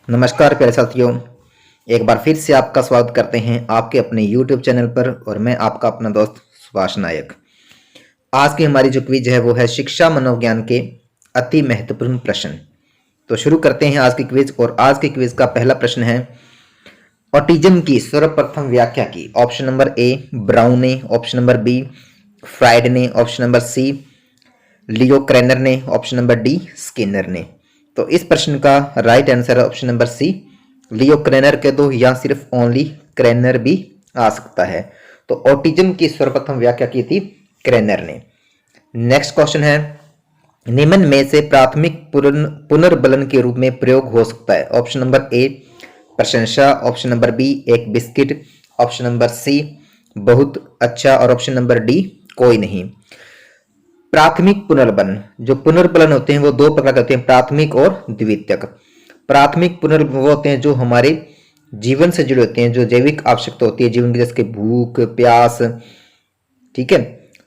नमस्कार प्यारे साथियों, एक बार फिर से आपका स्वागत करते हैं आपके अपने YouTube चैनल पर और मैं आपका अपना दोस्त सुभाष नायक। आज की हमारी जो क्विज है वो है शिक्षा मनोविज्ञान के अति महत्वपूर्ण प्रश्न। तो शुरू करते हैं आज की क्विज और आज की क्विज का पहला प्रश्न है, ऑटिज्म की सर्वप्रथम व्याख्या की। ऑप्शन नंबर ए ब्राउन ने, ऑप्शन नंबर बी फ्राइड ने, ऑप्शन नंबर सी लियो क्रेनर ने, ऑप्शन नंबर डी स्किनर ने। तो इस प्रश्न का राइट आंसर है ऑप्शन नंबर सी, लियो क्रेनर के दो या सिर्फ ओनली क्रेनर भी आ सकता है। तो ऑटिज्म की सर्वप्रथम व्याख्या की थी क्रेनर ने। नेक्स्ट क्वेश्चन है, निम्न में से प्राथमिक पुनर्बलन के रूप में प्रयोग हो सकता है। ऑप्शन नंबर ए प्रशंसा, ऑप्शन नंबर बी एक बिस्किट, ऑप्शन नंबर सी बहुत अच्छा और ऑप्शन नंबर डी कोई नहीं। प्राथमिक पुनर्बलन, जो पुनर्बलन होते हैं वो दो प्रकार के होते हैं, प्राथमिक और द्वितीयक। प्राथमिक पुनर्बलन वो होते हैं जो हमारे जीवन से जुड़े होते हैं, जो जैविक आवश्यकता होती है जीवन की, जैसे भूख प्यास। ठीक है,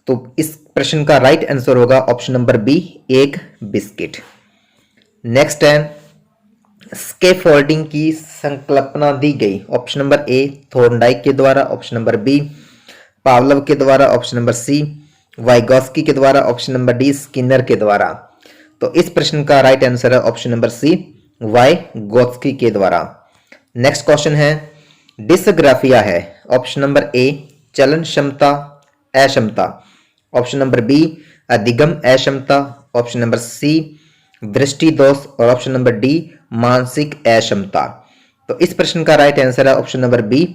तो इस प्रश्न का राइट आंसर होगा ऑप्शन नंबर बी एक बिस्किट। नेक्स्ट है, स्कैफोल्डिंग की संकल्पना दी गई। ऑप्शन नंबर ए थॉर्नडाइक के द्वारा, ऑप्शन नंबर बी पावलोव के द्वारा, ऑप्शन नंबर सी वाइगोस्की के द्वारा, ऑप्शन नंबर डी स्किनर के द्वारा। तो इस प्रश्न का राइट आंसर है ऑप्शन नंबर सी वाइगोस्की के द्वारा। नेक्स्ट क्वेश्चन है, डिसग्राफिया है। ऑप्शन नंबर ए चलन क्षमता अक्षमता, ऑप्शन नंबर बी अधिगम अक्षमता, ऑप्शन नंबर सी दृष्टि दोष और ऑप्शन नंबर डी मानसिक अक्षमता। तो इस प्रश्न का राइट आंसर है ऑप्शन नंबर बी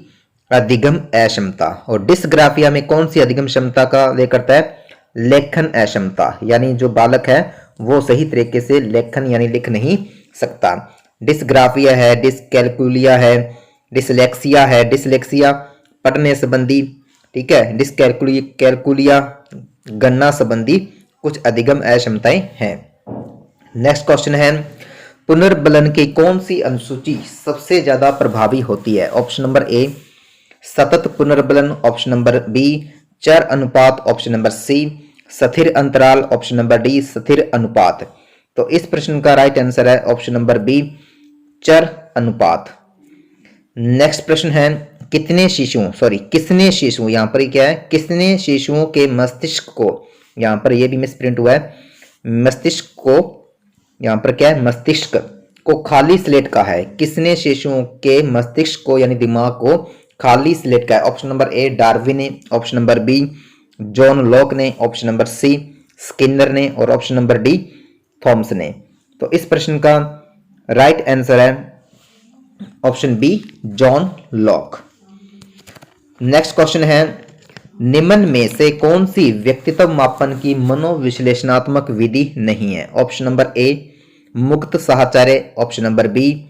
अधिगम अक्षमता। और डिसग्राफिया में कौन सी अधिगम क्षमता का ले करता है? लेखन अक्षमता, यानी जो बालक है वो सही तरीके से लेखन यानी लिख नहीं सकता। डिसग्राफिया है, डिसकैलकुलिया है, डिसलेक्सिया है, डिसलेक्सिया पढ़ने संबंधी, ठीक है, डिसकैलकुलिया गणना संबंधी कुछ अधिगम अक्षमताएं हैं। नेक्स्ट क्वेश्चन है, पुनर्बलन की कौन सी अनुसूची सबसे ज्यादा प्रभावी होती है? ऑप्शन नंबर ए सतत पुनर्बलन, ऑप्शन नंबर बी चर अनुपात, ऑप्शन नंबर सी स्थिर अंतराल, ऑप्शन नंबर डी स्थिर अनुपात। तो इस प्रश्न का राइट आंसर है ऑप्शन नंबर बी चर अनुपात। नेक्स्ट प्रश्न है, किसने शिशुओं, यहां पर क्या है, किसने शिशुओं के मस्तिष्क को, यहां पर यह भी मिस प्रिंट हुआ है, मस्तिष्क को, यहां पर क्या है, मस्तिष्क को खाली स्लेट का है। किसने शिशुओं के मस्तिष्क को यानी दिमाग को खाली स्लेट का है? ऑप्शन नंबर ए डार्विन ने, option number B John Locke ने, ऑप्शन नंबर सी स्किनर ने और ऑप्शन नंबर डी थॉमस ने। तो इस प्रश्न का राइट आंसर है option B John Locke. Next question है, निम्न में से कौन सी व्यक्तित्व मापन की मनोविश्लेषणात्मक विधि नहीं है? ऑप्शन नंबर ए मुक्त साहचर्य, ऑप्शन नंबर बी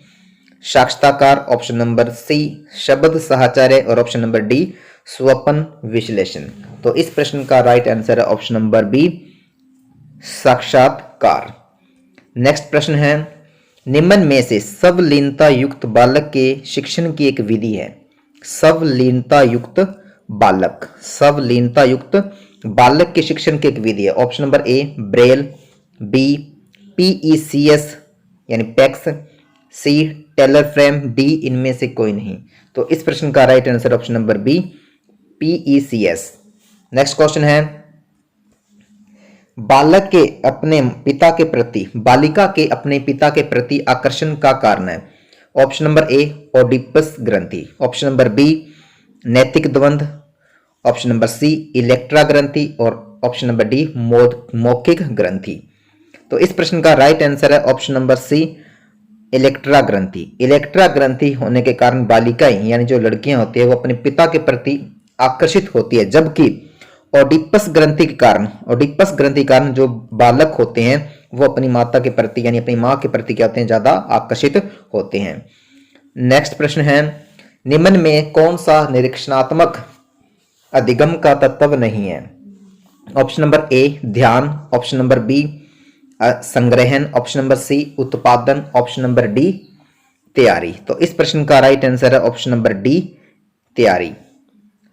साक्षात्कार, ऑप्शन नंबर सी शब्द साहचर्य और ऑप्शन नंबर डी स्वप्न विश्लेषण। तो इस प्रश्न का राइट आंसर है ऑप्शन नंबर बी साक्षात्कार। नेक्स्ट प्रश्न है, निम्न में से सबलीनता युक्त बालक के शिक्षण की एक विधि है। सबलीनता युक्त बालक के शिक्षण की एक विधि है। Option number A Braille, B PECS यानी PECS, C Taylor frame, D इनमें से कोई नहीं। तो इस प्रश्न का right answer option number B PECS. Next question है, बालिका के अपने पिता के प्रति आकर्षण का कारण है। ऑप्शन नंबर ए ओडिपस ग्रंथि, ऑप्शन नंबर बी नैतिक द्वंद्व, ऑप्शन नंबर सी इलेक्ट्रा ग्रंथि और ऑप्शन नंबर डी मौखिक ग्रंथि। तो इस प्रश्न का राइट आंसर है ऑप्शन नंबर सी इलेक्ट्रा ग्रंथि। इलेक्ट्रा ग्रंथि होने के कारण बालिकाएं यानी जो लड़कियां होती है वो अपने पिता के प्रति आकर्षित होती है, जबकि ओडिपस ग्रंथि के कारण जो बालक होते हैं वो अपनी माता के प्रति यानी अपनी मां के प्रति क्या होते हैं, ज्यादा आकर्षित होते हैं। नेक्स्ट प्रश्न है, निम्न में कौन सा निरीक्षणात्मक अधिगम का तत्व नहीं है? ऑप्शन नंबर ए ध्यान, ऑप्शन नंबर बी संग्रहण, ऑप्शन नंबर सी उत्पादन, ऑप्शन नंबर डी तैयारी। तो इस प्रश्न का राइट आंसर है ऑप्शन नंबर डी तैयारी।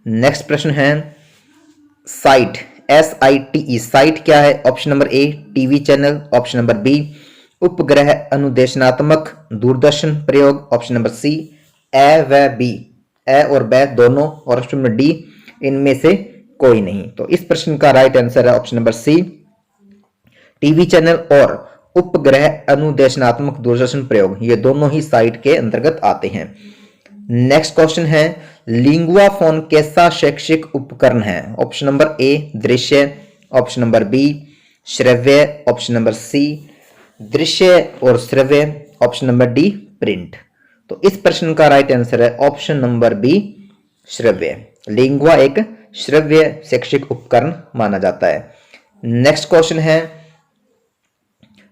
नेक्स्ट प्रश्न है, साइट SITE साइट क्या है? Option number A TV channel, option number B उपग्रह अनुदेशनात्मक दूरदर्शन प्रयोग, ऑप्शन नंबर सी ए व बी, ए और ब दोनों, और ऑप्शन नंबर डी इनमें से कोई नहीं। तो इस प्रश्न का राइट आंसर है option number C, TV channel और उपग्रह अनुदेशनात्मक दूरदर्शन प्रयोग, ये दोनों ही साइट के अंतर्गत आते हैं। नेक्स्ट क्वेश्चन है, लिंगुआ फोन कैसा शैक्षिक उपकरण है? ऑप्शन नंबर ए दृश्य, ऑप्शन नंबर बी श्रव्य, ऑप्शन नंबर सी दृश्य और श्रव्य, ऑप्शन नंबर डी प्रिंट। तो इस प्रश्न का राइट आंसर है ऑप्शन नंबर बी श्रव्य। लिंगुआ एक श्रव्य शैक्षिक उपकरण माना जाता है। नेक्स्ट क्वेश्चन है,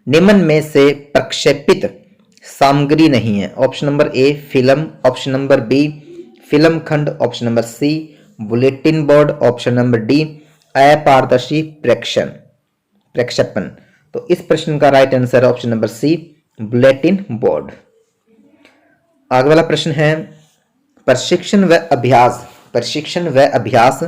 निम्न में से प्रक्षेपित सामग्री नहीं है? Option number A film, option number B film खंड, option number C bulletin board, option number D अपारदर्शी प्रक्षेपण। तो इस प्रश्न का राइट आंसर है option number C bulletin board. आगे वाला प्रश्न है, प्रशिक्षण व अभ्यास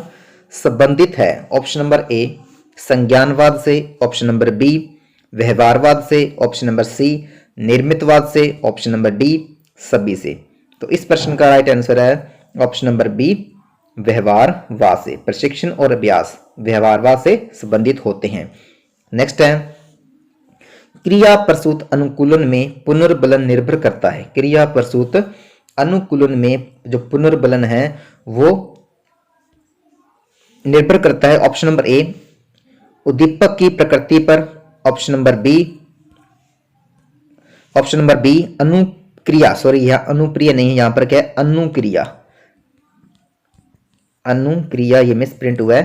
संबंधित है? ऑप्शन नंबर ए संज्ञानवाद से, ऑप्शन नंबर बी व्यवहारवाद से, ऑप्शन नंबर सी निर्मितवाद से, ऑप्शन नंबर डी सभी से। तो इस प्रश्न का राइट आंसर है ऑप्शन नंबर बी व्यवहारवाद से। प्रशिक्षण और अभ्यास व्यवहारवाद से संबंधित होते हैं। नेक्स्ट है, क्रिया प्रसूत अनुकूलन में पुनर्बलन निर्भर करता है? क्रिया प्रसूत अनुकूलन में जो पुनर्बलन है वो निर्भर करता है ऑप्शन नंबर ए उद्दीपक की प्रकृति पर, ऑप्शन नंबर बी अनुक्रिया, सॉरी यह अनुप्रिय नहीं है, यहां पर क्या है अनुक्रिया ये मिस प्रिंट हुआ है,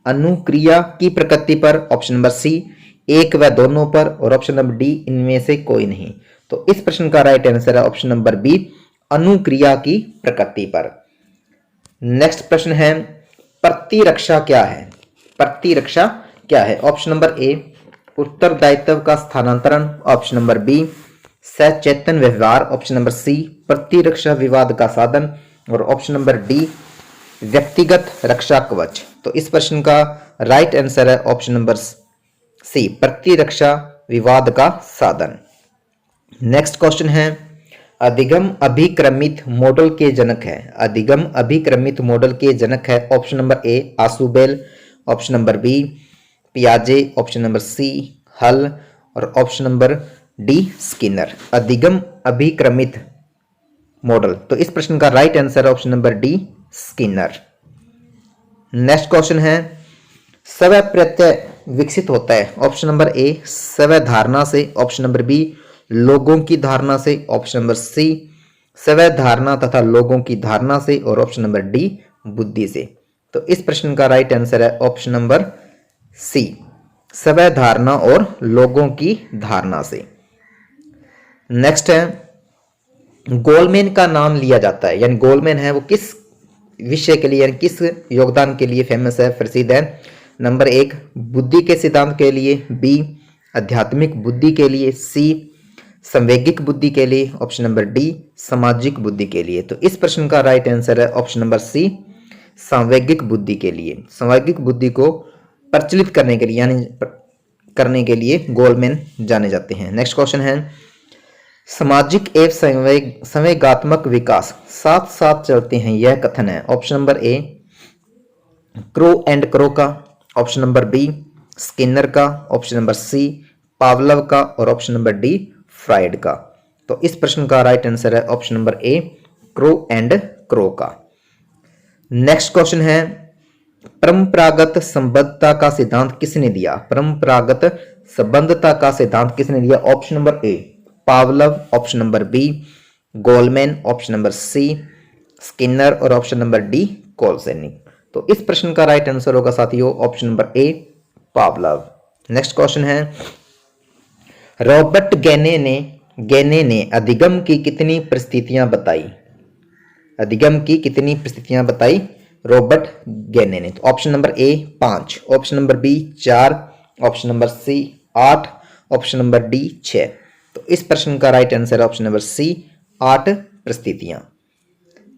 अनुक्रिया की प्रकृति पर, ऑप्शन नंबर सी एक व दोनों पर, और ऑप्शन नंबर डी इनमें से कोई नहीं। तो इस प्रश्न का राइट आंसर है ऑप्शन नंबर बी अनुक्रिया की प्रकृति पर। नेक्स्ट प्रश्न है, प्रतिरक्षा क्या है? ऑप्शन नंबर ए उत्तरदायित्व का स्थानांतरण, ऑप्शन नंबर बी सचेतन व्यवहार, ऑप्शन नंबर सी प्रतिरक्षा विवाद का साधन, और ऑप्शन नंबर डी व्यक्तिगत रक्षा कवच। तो इस प्रश्न का राइट आंसर है ऑप्शन नंबर सी प्रतिरक्षा विवाद का साधन। नेक्स्ट क्वेश्चन है, अधिगम अभिक्रमित मॉडल के जनक है? अधिगम अभिक्रमित मॉडल के जनक है? Option number A Ausubel, option number B पियाजे, ऑप्शन नंबर सी हल, और ऑप्शन नंबर डी स्किनर। अधिगम अभिक्रमित मॉडल, तो इस प्रश्न का राइट आंसर है option number D Skinner. Next question है, सवय प्रत्यय विकसित होता है? ऑप्शन नंबर ए सवय धारणा से, ऑप्शन नंबर बी लोगों की धारणा से, ऑप्शन नंबर सी सवय धारणा तथा लोगों की धारणा से, और ऑप्शन नंबर डी बुद्धि से। तो इस प्रश्न का राइट आंसर है ऑप्शन नंबर सी सवय धारणा और लोगों की धारणा से। नेक्स्ट है, गोलमैन का नाम लिया जाता है, यानी गोलमैन है वो किस विषय के लिए यानी किस योगदान के लिए फेमस है, प्रसिद्ध है? नंबर एक बुद्धि के सिद्धांत के लिए, बी आध्यात्मिक बुद्धि के लिए, सी संवैगिक बुद्धि के लिए, ऑप्शन नंबर डी सामाजिक बुद्धि के लिए। तो इस प्रश्न का राइट आंसर है ऑप्शन नंबर सी सांवेगिक बुद्धि के लिए। सांवेगिक बुद्धि को प्रचलित करने के लिए यानी करने के लिए गोलमैन जाने जाते हैं। नेक्स्ट क्वेश्चन है, सामाजिक एवं संवेगात्मक विकास साथ साथ चलते हैं, यह कथन है? Option number A crow and crow का, ऑप्शन नंबर बी स्किनर का, ऑप्शन नंबर सी पावलव का, और ऑप्शन नंबर डी फ्राइड का। तो इस प्रश्न का राइट आंसर है option number A crow and crow का। नेक्स्ट क्वेश्चन है, परंपरागत संबद्धता का सिद्धांत किसने दिया? परंपरागत संबद्धता का सिद्धांत किसने दिया? Option number A Pavlov, option number B Goleman, option number C Skinner, और ऑप्शन नंबर डी कोलसेनिक। तो इस प्रश्न का राइट आंसर होगा साथियों option number A Pavlov. Next question है, रॉबर्ट गेने ने अधिगम की कितनी परिस्थितियां बताई? अधिगम की कितनी परिस्थितियां बताई रॉबर्ट गेने ने? तो option number A 5, option number B 4, option number C 8, option number D 6। तो इस प्रश्न का राइट आंसर है ऑप्शन नंबर सी 8 परिस्थितियां।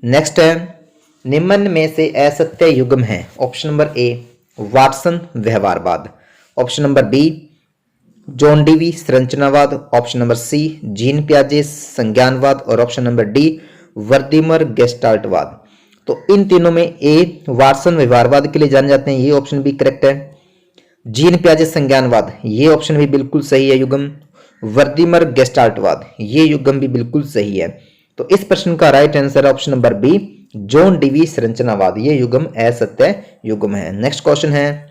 नेक्स्ट है, निम्न में से असत्य युग्म है? ऑप्शन नंबर ए वाटसन व्यवहारवाद, option number B John Dewey संरचनावाद, ऑप्शन नंबर सी जीन पियाजे संज्ञानवाद और ऑप्शन नंबर डी वर्दीमर गेस्टाल्टवाद। तो इन तीनों में ए वाटसन व्यवहारवाद के लिए जाने जाते हैं, ये ऑप्शन भी करेक्ट है। जीन पियाजे संज्ञानवाद, ये ऑप्शन भी बिल्कुल सही है युग्म। वर्दीमर गेस्टाल्टवाद, ये युग्म भी बिल्कुल सही है। तो इस प्रश्न का right answer option number B John Dewey संरचनावाद, ये युग्म असत्य युग्म है। नेक्स्ट क्वेश्चन है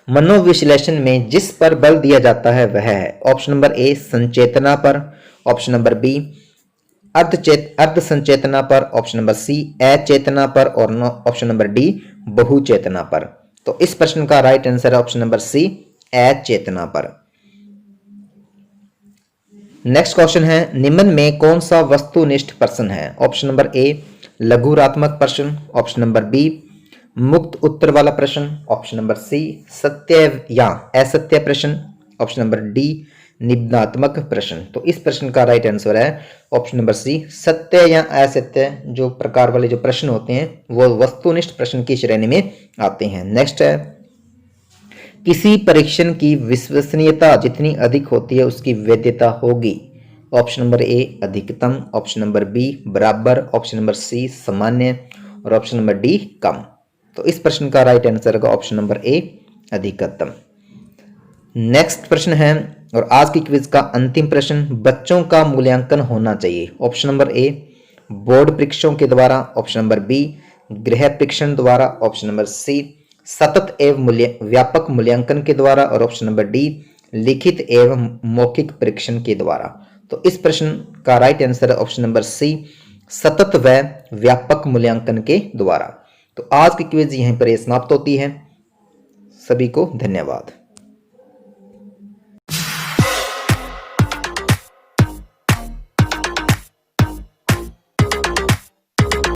मनोविश्लेषण में जिस पर बल दिया जाता है वह है, ऑप्शन नंबर ए संचेतना पर, ऑप्शन नंबर बी अर्ध संचेतना पर, ऑप्शन नंबर सी अचेतना पर और ऑप्शन नंबर डी बहुचेतना पर। तो इस प्रश्न का राइट आंसर है ऑप्शन नंबर सी अचेतना पर। नेक्स्ट क्वेश्चन है निम्न में कौन सा वस्तुनिष्ठ प्रश्न है, ऑप्शन नंबर ए लघुरात्मक प्रश्न, ऑप्शन नंबर बी मुक्त उत्तर वाला प्रश्न, ऑप्शन नंबर सी सत्य या असत्य प्रश्न, ऑप्शन नंबर डी निबंधात्मक प्रश्न। तो इस प्रश्न का राइट आंसर है ऑप्शन नंबर सी सत्य या असत्य जो प्रकार वाले जो प्रश्न होते हैं वो वस्तुनिष्ठ प्रश्न की श्रेणी में आते हैं। नेक्स्ट है किसी परीक्षण की विश्वसनीयता जितनी अधिक होती है उसकी वैधता होगी, ऑप्शन नंबर ए अधिकतम, ऑप्शन नंबर बी बराबर, ऑप्शन नंबर सी सामान्य और ऑप्शन नंबर डी कम। तो इस प्रश्न का राइट आंसर होगा ऑप्शन नंबर ए अधिकतम। नेक्स्ट प्रश्न है और आज की क्विज का अंतिम प्रश्न बच्चों का मूल्यांकन होना चाहिए, ऑप्शन नंबर ए बोर्ड परीक्षाओं के द्वारा, ऑप्शन नंबर बी गृह परीक्षण द्वारा, ऑप्शन नंबर सी सतत एवं व्यापक मूल्यांकन के द्वारा और ऑप्शन नंबर डी लिखित एवं मौखिक परीक्षण के द्वारा। तो इस प्रश्न का राइट आंसर है ऑप्शन नंबर सी सतत व व्यापक मूल्यांकन के द्वारा। तो आज की क्विज यहीं पर समाप्त होती है। सभी को धन्यवाद।